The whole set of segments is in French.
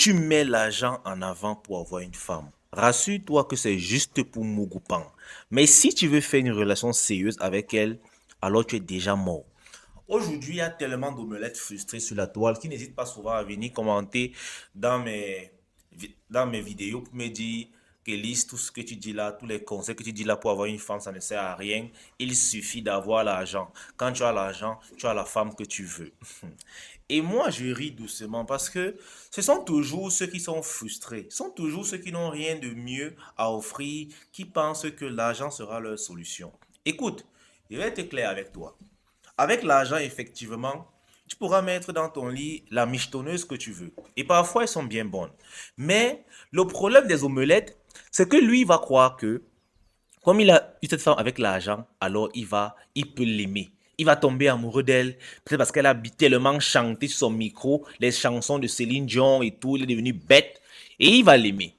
tu mets l'argent en avant pour avoir une femme, rassure-toi que c'est juste pour Mougoupan. Mais si tu veux faire une relation sérieuse avec elle, alors tu es déjà mort. Aujourd'hui, il y a tellement d'omelettes frustrées sur la toile qui n'hésitent pas souvent à venir commenter dans mes vidéos pour me dire qu'Élise, tout ce que tu dis là, tous les conseils que tu dis là pour avoir une femme, ça ne sert à rien. Il suffit d'avoir l'argent. Quand tu as l'argent, tu as la femme que tu veux. Et moi, je ris doucement parce que ce sont toujours ceux qui sont frustrés, ce sont toujours ceux qui n'ont rien de mieux à offrir, qui pensent que l'argent sera leur solution. Écoute, je vais être clair avec toi. Avec l'argent, effectivement, tu pourras mettre dans ton lit la michetonneuse que tu veux. Et parfois, elles sont bien bonnes. Mais le problème des omelettes, c'est que lui va croire que, comme il a eu cette femme avec l'argent, alors il peut l'aimer. Il va tomber amoureux d'elle, peut-être parce qu'elle a tellement chanté sur son micro les chansons de Céline Dion et tout, il est devenu bête, et il va l'aimer.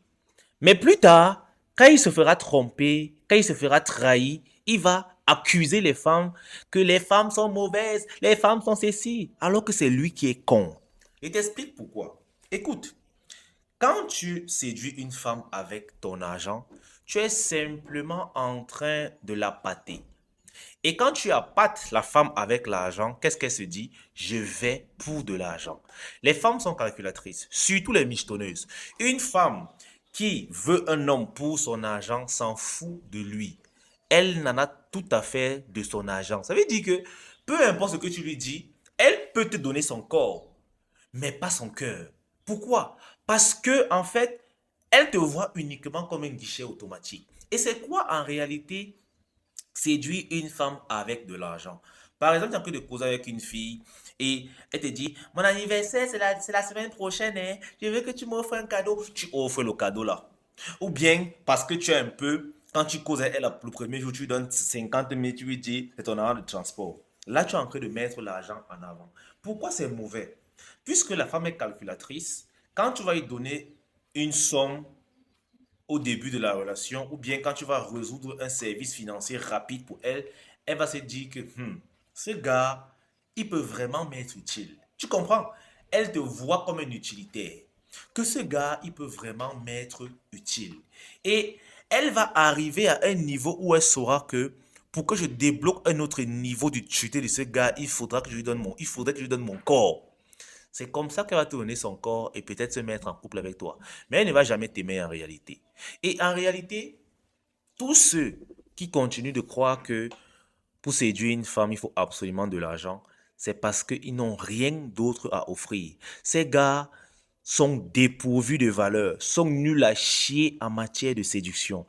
Mais plus tard, quand il se fera tromper, quand il se fera trahir, il va accuser les femmes que les femmes sont mauvaises, les femmes sont ceci, alors que c'est lui qui est con. Je t'explique pourquoi. Écoute, quand tu séduis une femme avec ton argent, tu es simplement en train de la pâter. Et quand tu appâtes la femme avec l'argent, qu'est-ce qu'elle se dit? Je vais pour de l'argent. Les femmes sont calculatrices, surtout les michetonneuses. Une femme qui veut un homme pour son argent s'en fout de lui. Elle n'en a tout à fait de son argent. Ça veut dire que peu importe ce que tu lui dis, elle peut te donner son corps, mais pas son cœur. Pourquoi? Parce que en fait, elle te voit uniquement comme un guichet automatique. Et c'est quoi en réalité séduire une femme avec de l'argent? Par exemple, tu es en train de causer avec une fille et elle te dit, mon anniversaire, c'est la semaine prochaine, hein. Je veux que tu m'offres un cadeau. Tu offres le cadeau là. Ou bien, parce que tu es un peu, quand tu causes avec elle le premier jour, tu lui donnes 50 000, tu lui dis, c'est ton argent de transport. Là, tu es en train de mettre l'argent en avant. Pourquoi c'est mauvais? Puisque la femme est calculatrice, quand tu vas lui donner une somme au début de la relation, ou bien quand tu vas résoudre un service financier rapide pour elle, elle va se dire que ce gars, il peut vraiment m'être utile. Tu comprends? Elle te voit comme un utilitaire. Que ce gars, il peut vraiment m'être utile. Et elle va arriver à un niveau où elle saura que pour que je débloque un autre niveau d'utilité de ce gars, il faudrait que je lui donne mon corps. C'est comme ça qu'elle va te donner son corps et peut-être se mettre en couple avec toi. Mais elle ne va jamais t'aimer en réalité. Et en réalité, tous ceux qui continuent de croire que pour séduire une femme, il faut absolument de l'argent, c'est parce qu'ils n'ont rien d'autre à offrir. Ces gars sont dépourvus de valeur, sont nuls à chier en matière de séduction.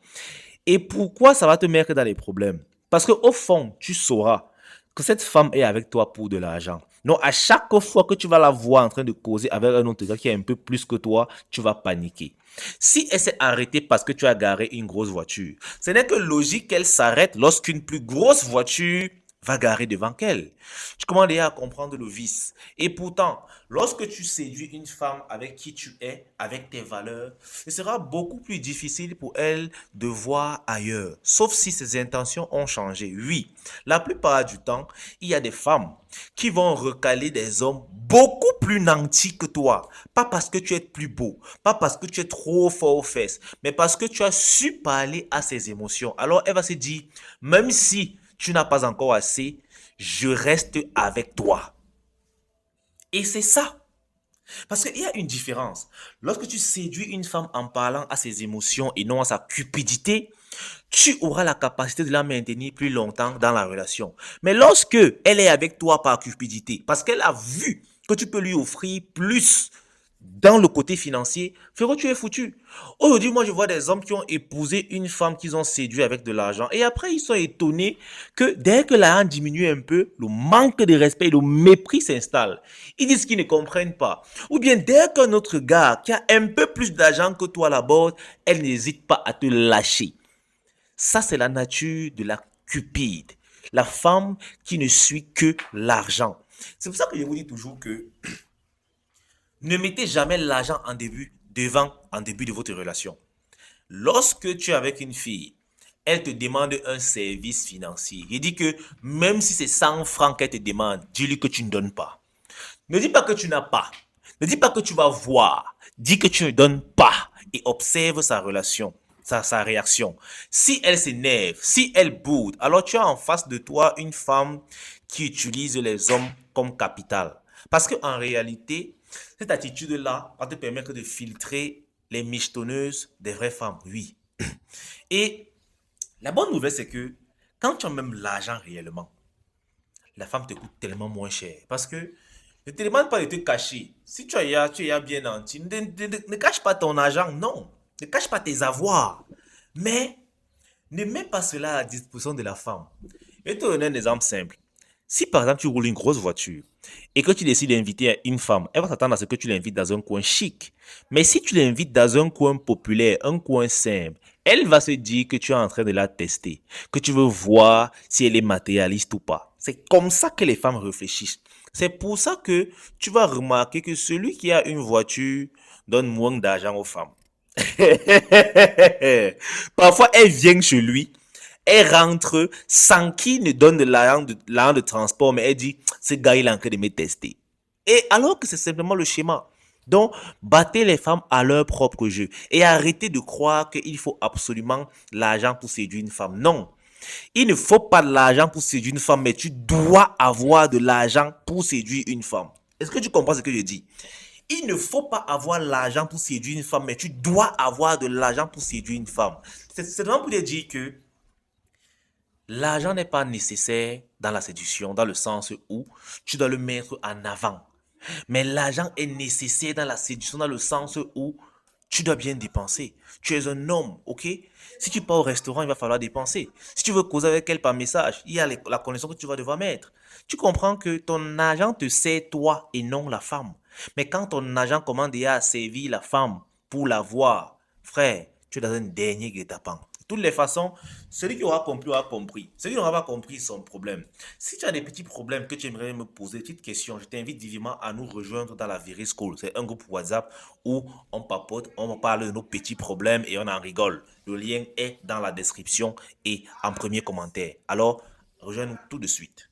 Et pourquoi ça va te mettre dans les problèmes? Parce qu'au fond, tu sauras que cette femme est avec toi pour de l'argent. Donc, à chaque fois que tu vas la voir en train de causer avec un autre gars qui est un peu plus que toi, tu vas paniquer. Si elle s'est arrêtée parce que tu as garé une grosse voiture, ce n'est que logique qu'elle s'arrête lorsqu'une plus grosse voiture va garer devant elle. Tu commences déjà à comprendre le vice. Et pourtant, lorsque tu séduis une femme avec qui tu es, avec tes valeurs, ce sera beaucoup plus difficile pour elle de voir ailleurs. Sauf si ses intentions ont changé. Oui, la plupart du temps, il y a des femmes qui vont recaler des hommes beaucoup plus nantis que toi. Pas parce que tu es plus beau, pas parce que tu es trop fort aux fesses, mais parce que tu as su parler à ses émotions. Alors elle va se dire, même si tu n'as pas encore assez, je reste avec toi. Et c'est ça. Parce qu'il y a une différence. Lorsque tu séduis une femme en parlant à ses émotions et non à sa cupidité, tu auras la capacité de la maintenir plus longtemps dans la relation. Mais lorsque elle est avec toi par cupidité, parce qu'elle a vu que tu peux lui offrir plus dans le côté financier, frérot, tu es foutu. Aujourd'hui, moi, je vois des hommes qui ont épousé une femme qu'ils ont séduit avec de l'argent. Et après, ils sont étonnés que dès que l'argent diminue un peu, le manque de respect et le mépris s'installe. Ils disent qu'ils ne comprennent pas. Ou bien, dès qu'un autre gars qui a un peu plus d'argent que toi l'aborde, elle n'hésite pas à te lâcher. Ça, c'est la nature de la cupide. La femme qui ne suit que l'argent. C'est pour ça que je vous dis toujours que ne mettez jamais l'argent en début de votre relation. Lorsque tu es avec une fille, elle te demande un service financier. Il dit que même si c'est 100 francs qu'elle te demande, dis-lui que tu ne donnes pas. Ne dis pas que tu n'as pas. Ne dis pas que tu vas voir. Dis que tu ne donnes pas et observe sa relation, sa réaction. Si elle s'énerve, si elle boude, alors tu as en face de toi une femme qui utilise les hommes comme capital. Parce qu'en réalité, cette attitude-là va te permettre de filtrer les michetonneuses des vraies femmes, oui. Et la bonne nouvelle, c'est que quand tu as même l'argent réellement, la femme te coûte tellement moins cher. Parce que ne te demande pas de te cacher. Si tu as bien nanti, ne cache pas ton argent, non. Ne cache pas tes avoirs. Mais ne mets pas cela à la disposition de la femme. Je vais te donner un exemple simple. Si par exemple tu roules une grosse voiture et que tu décides d'inviter une femme, elle va s'attendre à ce que tu l'invites dans un coin chic. Mais si tu l'invites dans un coin populaire, un coin simple, elle va se dire que tu es en train de la tester, que tu veux voir si elle est matérialiste ou pas. C'est comme ça que les femmes réfléchissent. C'est pour ça que tu vas remarquer que celui qui a une voiture donne moins d'argent aux femmes. Parfois, elle vient chez lui, elle rentre sans qu'il ne donne de l'argent de transport, mais elle dit, ce gars, il est en train de me tester. Et alors que c'est simplement le schéma. Donc, battez les femmes à leur propre jeu et arrêtez de croire qu'il faut absolument l'argent pour séduire une femme. Non, il ne faut pas de l'argent pour séduire une femme, mais tu dois avoir de l'argent pour séduire une femme. Est-ce que tu comprends ce que je dis? Il ne faut pas avoir l'argent pour séduire une femme, mais tu dois avoir de l'argent pour séduire une femme. C'est vraiment pour te dire que l'argent n'est pas nécessaire dans la séduction, dans le sens où tu dois le mettre en avant. Mais l'argent est nécessaire dans la séduction, dans le sens où tu dois bien dépenser. Tu es un homme, ok? Si tu pars au restaurant, il va falloir dépenser. Si tu veux causer avec elle par message, il y a la connexion que tu vas devoir mettre. Tu comprends que ton argent te sert toi et non la femme. Mais quand ton argent commence déjà à servir la femme pour la voir, frère, tu es dans un dernier guet-apens. De toutes les façons, celui qui aura compris. Celui qui n'aura pas compris, son problème. Si tu as des petits problèmes que tu aimerais me poser, des petites questions, je t'invite vivement à nous rejoindre dans la Virée School. C'est un groupe WhatsApp où on papote, on parle de nos petits problèmes et on en rigole. Le lien est dans la description et en premier commentaire. Alors, rejoins-nous tout de suite.